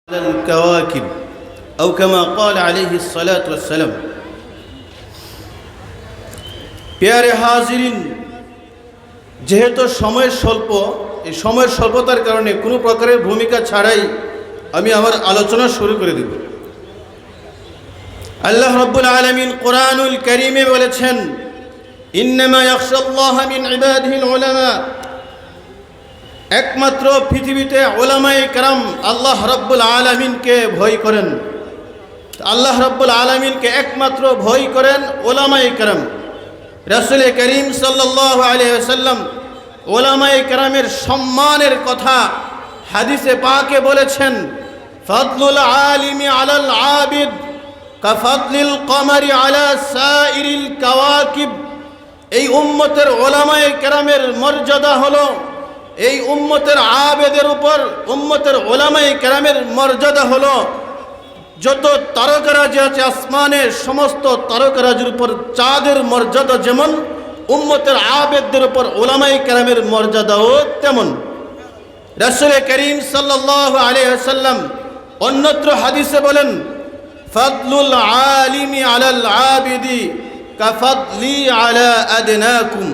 الكواكب أو كما قال عليه الصلاة والسلام প্যারে হাজিরিন যেহেতু সময় স্বল্প এই সময়ের স্বল্পতার কারণে কোনো প্রকারের ভূমিকা ছাড়াই আমি আমার আলোচনা শুরু করে দেব। আল্লাহ রাব্বুল আলামিন কোরআনুল কারীমে বলেছেন ইন্নামা ইয়াখশাল্লাহা মিন ইবাদিহিল উলামা, একমাত্র পৃথিবীতে উলামায়ে কেরাম আল্লাহ রাব্বুল আলামিনকে ভয় করেন। আল্লাহ রাব্বুল আলামিনকে একমাত্র ভয় করেন উলামায়ে কেরাম। রাসূল করিম সাল্লাল্লাহু আলাইহি ওয়াসাল্লাম উলামায়ে কেরামের সম্মানের কথা হাদিসে পাকে বলেছেন, ফাদলুল আলিমি আলাল আবিদ কাফাদলিল কমারি আলা সাইরিল কাওয়াকিব। এই উম্মতের উলামায়ে কেরামের মর্যাদা হলো, এই উম্মতের আবেদের উপর উম্মতের উলামায়ে কেরামের মর্যাদা হলো যত তারকারাজি আছে আসমানের সমস্ত তারকারাজির উপর চাঁদের মর্যাদা যেমন, উম্মতের আবেদদের উপর উলামায়ে কেরামের মর্যাদাও তেমন। রাসূল করিম সাল্লাল্লাহু আলাইহি ওয়াসাল্লাম অন্যত্র হাদিসে বলেন, ফাদলুল আলিমি আলাল আবিদি কাফাদলি আলা আদনাকুম।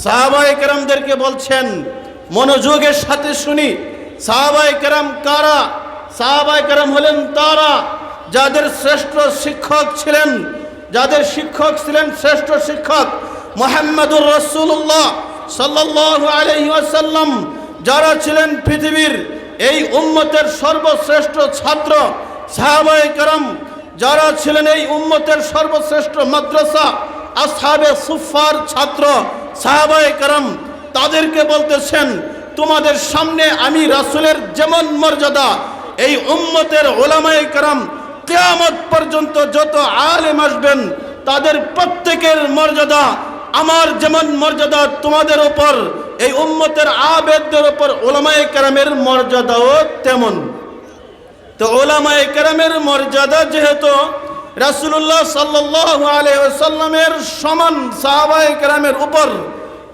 সাহাবায়ে কেরামদেরকে বলছেন, মনোযোগের সাথে শুনি, সাহাবায়ে কেরাম কারা? সাহাবায়ে কেরাম হলেন তারা যাদের শ্রেষ্ঠ শিক্ষক ছিলেন, যাদের শিক্ষক ছিলেন শ্রেষ্ঠ শিক্ষক মুহাম্মদুর রাসূলুল্লাহ সাল্লাল্লাহু আলাইহি ওয়াসাল্লাম, যারা ছিলেন পৃথিবীর এই উম্মতের সর্বশ্রেষ্ঠ ছাত্র। সাহাবায়ে কেরাম যারা ছিলেন এই উম্মতের সর্বশ্রেষ্ঠ মাদ্রাসা আসহাবে সুফফার ছাত্র সাহাবায়ে কেরাম, তাদেরকে বলতেছেন তোমাদের সামনে আমি রাসূলের যেমন মর্যাদা, এই উম্মতের উলামায়ে কেরাম কিয়ামত পর্যন্ত যত আলেম আসবেন তাদের প্রত্যেকের মর্যাদা আমার যেমন মর্যাদা তোমাদের উপর, এই উম্মতের আবেদদের উপর উলামায়ে কেরামের মর্যাদাও তেমন। তো উলামায়ে কেরামের মর্যাদা যেহেতু রাসূলুল্লাহ সাল্লাল্লাহু আলাইহি ওয়াসাল্লামের সমান সাহাবায়ে কেরামের উপর,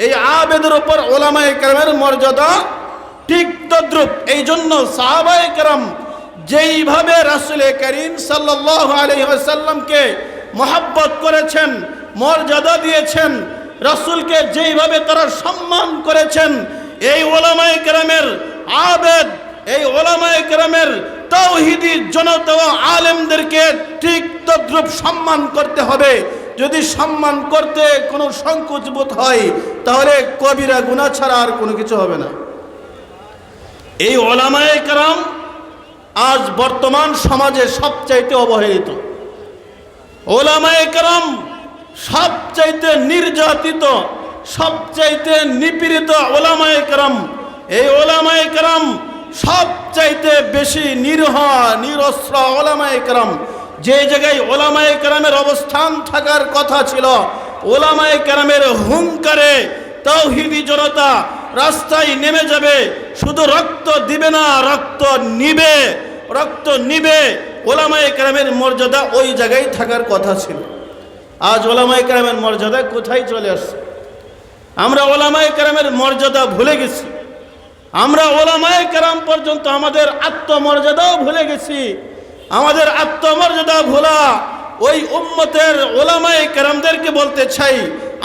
এই আবেদের উপর উলামায়ে কেরামের মর্যাদা ঠিক তদ্রূপ। এই জন্য সাহাবায়ে কেরাম যেইভাবে রাসূল করিম সাল্লাল্লাহু আলাইহি ওয়াসাল্লামকে মহব্বত করেছেন, মর্যাদা দিয়েছেন, রাসূলকে যেইভাবে তারা সম্মান করেছেন, এই উলামায়ে কেরামের আবেদ, এই উলামায়ে কেরামের তাওহীদি জনতা ও আলেমদেরকে ঠিক তদ্রূপ সম্মান করতে হবে। যদি সম্মান করতে কোনো সংকোচ বোধ হয় তাহলে কবিরা গুনাহ ছাড়া আর কোনো কিছু হবে না। এই উলামায়ে কেরাম আজ বর্তমান সমাজে সবচাইতে অবহেলিত। উলামায়ে কেরাম সবচাইতে নির্যাতিত, সবচাইতে নিপীড়িত উলামায়ে কেরাম। এই উলামায়ে কেরাম সবচাইতে বেশি নিরীহ নিরস্ত্র উলামায়ে কেরাম। যে জায়গায় উলামায়ে কেরামের অবস্থান থাকার কথা ছিল, উলামায়ে কেরামের হুঙ্কারে তাওহীদি জনতা রাস্তায় নেমে যাবে, শুধু রক্ত দিবে না, রক্ত নিবে, রক্ত নিবে। উলামায়ে কেরামের মর্যাদা ওই জায়গায় থাকার কথা ছিল। আজ উলামায়ে কেরামের মর্যাদা কোথায় চলে আসছে? আমরা উলামায়ে কেরামের মর্যাদা ভুলে গেছি। আমরা উলামায়ে কেরাম পর্যন্ত আমাদের আত্মমর্যাদাও ভুলে গেছি। আমাদের আত্মমর্যাদা ভোলা ওই উম্মতের উলামায়ে কেরামদেরকে বলতে চাই,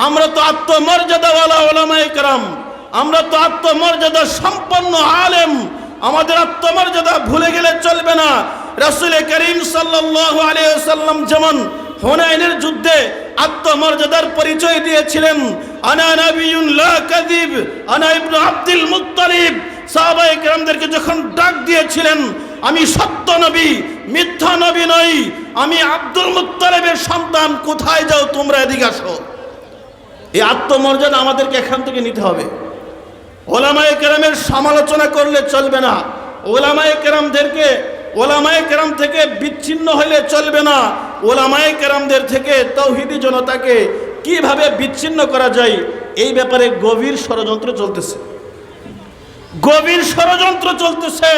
আমরা তো আত্মমর্যাদাওয়ালা উলামায়ে কেরাম, আমরা তো আত্মমর্যাদা সম্পন্ন আলেম। আমাদের আত্মমর্যাদা ভুলে গেলে চলবে না। রাসূল করিম সাল্লাল্লাহু আলাইহি ওয়াসাল্লাম যেমন হুনাইনের যুদ্ধে আত্মমর্যাদার পরিচয় দিয়েছিলেন, আনা নাবিয়ুন লা কাযিব আনা ইবনু আব্দুল মুত্তালিব। সাহাবায়ে কেরামদেরকে যখন ডাক দিয়েছিলেন, আমি সত্য নবী, মিথ্যা নবী নই, আমি আব্দুল মুত্তালিবের সন্তান, কোথায় যাও তোমরা, এদিকে আসো। এই আত্মমর্যাদা আমাদেরকে এখান থেকে নিতে হবে। উলামায়ে কেরামের সমালোচনা করলে চলবে না। উলামায়ে কেরামদেরকে উলামায়ে কেরাম থেকে বিচ্ছিন্ন হলে চলবে না। উলামায়ে কেরামদের থেকে তাওহীদি জনতাকে কিভাবে বিচ্ছিন্ন করা যায় এই ব্যাপারে গভীর ষড়যন্ত্র চলতেছে, গভীর ষড়যন্ত্র চলতেছে।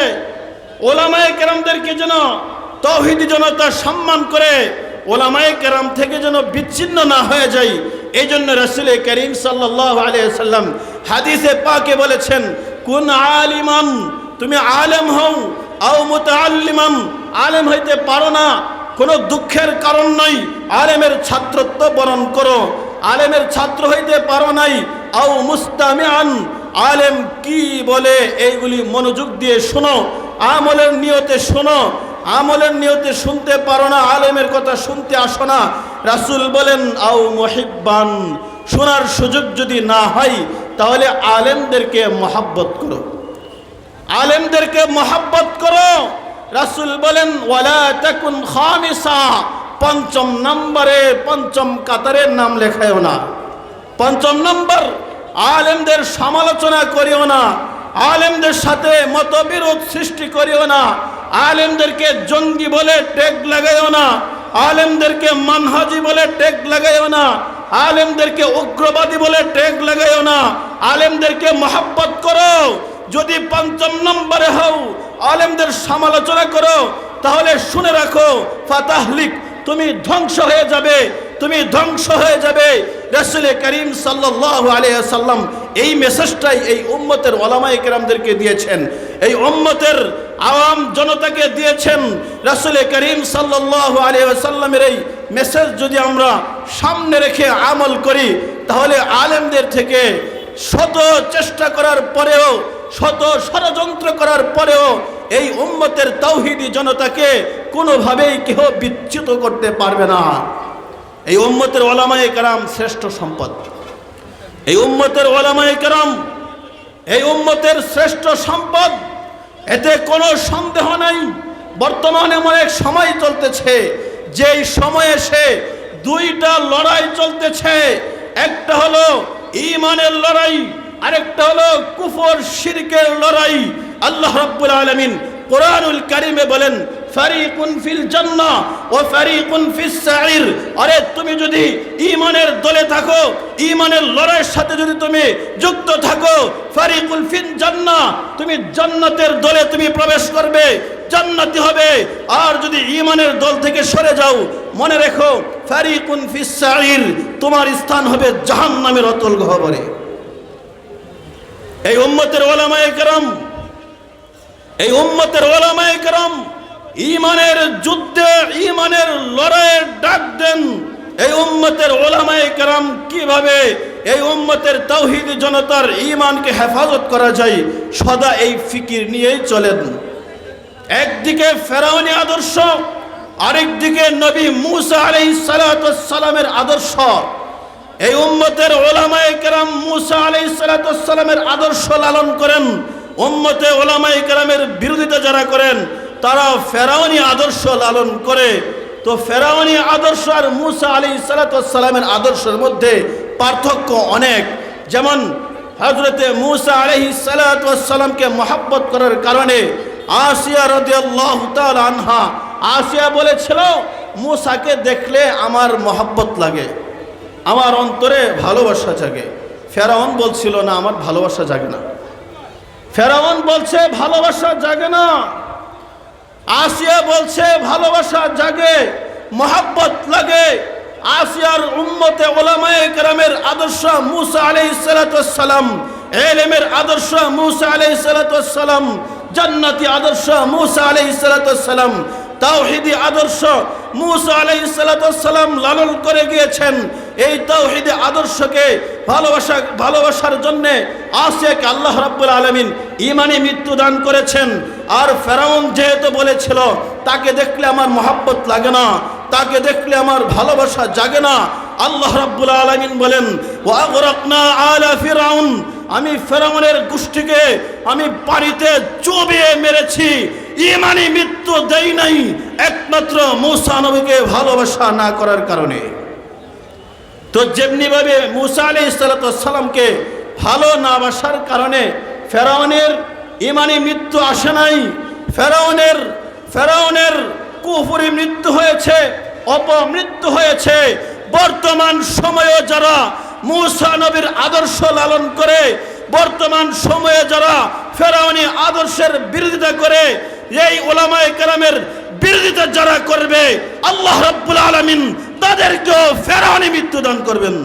উলামায়ে কেরামদেরকে যেন তাওহীদি জনতা সম্মান করে, উলামায়ে কেরাম থেকে যেন বিচ্ছিন্ন না হয়ে যায়, এই জন্য রাসূল করিম সাল্লাল্লাহু আলাইহি ওয়াসাল্লাম হাদিসে পাকে বলেছেন, কুন আলিমান, তুমি আলেম হও, আও মুতাআল্লিমান, আলেম হইতে পারো না, কোনো দুঃখের কারণ নাই, আলেমের ছাত্রত্ব বরণ করো। আলেমের ছাত্র হইতে পারো নাই, আও মুস্তামিআন, আলেম কি বলে এইগুলি মনোযোগ দিয়ে শোনো, আমলের নিয়তে শোনো। আমলের নিয়তে শুনতে পারো না, আলেমের কথা শুনতে আসো না। রাসূল বলেন আও মুহিব্বান, শোনার সুযোগ যদি না হয় তাহলে আলেমদেরকে মহাব্বত করো, আলেমদেরকে মহাব্বত করো। রাসূল বলেন ওয়ালা তাকুন খামিসা, পঞ্চম নম্বরে, পঞ্চম কাতারের নাম লেখায়ও না। পঞ্চম নম্বর, আলেমদের সমালোচনা করিও না, আলেমদের সাথে মতবিরোধ সৃষ্টি করিও না, আলেমদেরকে জঙ্গি বলে ট্যাগ লাগাইও না, আলেমদেরকে মানহাজি বলে ট্যাগ লাগাইও না, আলেমদেরকে উগ্রবাদী বলে ট্যাগ লাগাইও না, আলেমদেরকে মহাব্বত করো। যদি পঞ্চম নম্বরে হও, আলেমদের সমালোচনা করো, তাহলে শুনে রাখো ফাতাহলিক, তুমি ধ্বংস হয়ে যাবে, তুমি ধ্বংস হয়ে যাবে। রাসূল করিম সাল্লাল্লাহু আলাইহি ওয়াসাল্লাম এই মেসেজটাই এই উম্মতের উলামায়ে কেরামদেরকে দিয়েছেন, এই উম্মতের আওয়াম জনতাকে দিয়েছেন। রাসূল করিম সাল্লাল্লাহু আলাইহি ওয়াসাল্লামের এই মেসেজ যদি আমরা সামনে রেখে আমল করি, তাহলে আলেমদের থেকে শত চেষ্টা করার পরেও, শত ষড়যন্ত্র করার পরেও এই উম্মতের তাওহীদি জনতাকে কোনোভাবেই কেউ বিচ্যুত করতে পারবে না। এই উম্মতের উলামায়ে কেরাম শ্রেষ্ঠ সম্পদ, এই উম্মতের উলামায়ে কেরাম এই উম্মতের শ্রেষ্ঠ সম্পদ, এতে কোনো সন্দেহ নাই। বর্তমানে এমন এক সময় চলতেছে, যেই সময়ে এসে দুইটা লড়াই চলতেছে, একটা হলো ঈমানের লড়াই, আরেকটা হলো কুফর শিরকের লড়াই। আল্লাহ রাব্বুল আলামিন কোরআনুল কারীমে বলেন ফারিকুন ফিল জান্নাহ ওয়া ফারিকুন ফিস সাঈর। আরে তুমি যদি ঈমানের দলে থাকো, ঈমানের লড়াইয়ের সাথে যদি তুমি যুক্ত থাকো, ফারিকুল ফিল জান্নাহ, তুমি জান্নাতের দলে তুমি প্রবেশ করবে, জান্নাতি হবে। আর যদি ঈমানের দল থেকে সরে যাও, মনে রেখো ফারিকুন ফিস সাঈর, তোমার স্থান হবে জাহান্নামের অতল গহ্বরে। এই উম্মতের উলামায়ে কেরাম, এই উম্মতের উলামায়ে কেরাম ঈমানের যুদ্ধে, ঈমানের লড়াইয়ে ডাক দেন। এই উম্মতের উলামায়ে কেরাম কিভাবে এই উম্মতের তাওহীদি জনতার ঈমানকে হেফাজত করা যায়, সদা এই ফিকির নিয়েই চলেন। একদিকে ফেরাউনি আদর্শ, আরেকদিকে নবী মূসা আলাইহিস সালাতু ওয়াস সালামের আদর্শ। এই উম্মতের উলামায়ে কেরাম মূসা আলাইহিস সালাতু ওয়াস সালামের আদর্শ লালন করেন। উম্মতে উলামায়ে কেরামের বিরোধিতা যারা করেন, তারা ফেরাউনি আদর্শ লালন করে। তো ফেরাউনি আদর্শ আর মূসা আলাইহিস সালাতু ওয়াস সালামের আদর্শের মধ্যে পার্থক্য অনেক। যেমন হযরতে মূসা আলাইহিস সালাতু ওয়াস সালামকে মহব্বত করার কারণে আসিয়া রাদিয়াল্লাহু তাআলা আনহা, আসিয়া বলেছিল মূসাকে দেখলে আমার মহব্বত লাগে, আমার অন্তরে ভালোবাসা জাগে। ফেরাউন বলছিল না, আমার ভালোবাসা জাগে না। ফেরাউন বলছে ভালোবাসা জাগে না, আসিয়া বলছে ভালোবাসা জাগে, মহব্বত লাগে। আসিয়ার উম্মতে উলামায়ে কেরামের আদর্শ মূসা আলাইহিস সালাতু ওয়াস সালাম, ইলমের আদর্শ মূসা আলাইহিস সালাতু ওয়াস সালাম, জান্নাতি আদর্শ মূসা আলাইহিস সালাতু ওয়াস সালাম, তাওহীদি আদর্শ মূসা আলাইহিস সালাতু ওয়াস সালাম লালন করে গিয়েছেন। এই তাওহীদি আদর্শকে ভালোবাসার জন্য আসিয়াকে আল্লাহ রাব্বুল আলামিন ঈমানি মৃত্যু দান করেছেন। আর ফেরাউন যেহেতু বলেছিল তাকে দেখলে আমার মহব্বত লাগে না, তাকে দেখলে আমার ভালোবাসা জাগে না, আল্লাহ রাব্বুল আলামিন বলেন ওয়া আগরাকনা আলা ফিরাউন, আমি ফেরাউনের গোষ্ঠীকে আমি পানিতে চুবিয়ে মেরেছি, ঈমানি মৃত্যু দেই নাই, একমাত্র মূসা নবীকে ভালোবাসা না করার কারণে। তো যেমনি ভাবে মূসা আলাইহিস সালাতু ওয়াস সালামকে ভালো না বাসার কারণে ফেরাউনের ঈমানি মৃত্যু আসে নাই, ফেরাউনের কুফরি মৃত্যু হয়েছে, অপমৃত্যু হয়েছে। বর্তমান সময়ে যারা মূসা নবীর আদর্শ লালন করে, বর্তমান সময়ে যারা ফেরাউনি আদর্শের বিরোধিতা করে, এই উলামায়ে কেরামের বিরোধিতা যারা করবে, আল্লাহ রাব্বুল আলামিন তাদেরকেও ফেরাউনি মৃত্যু দান করবেন।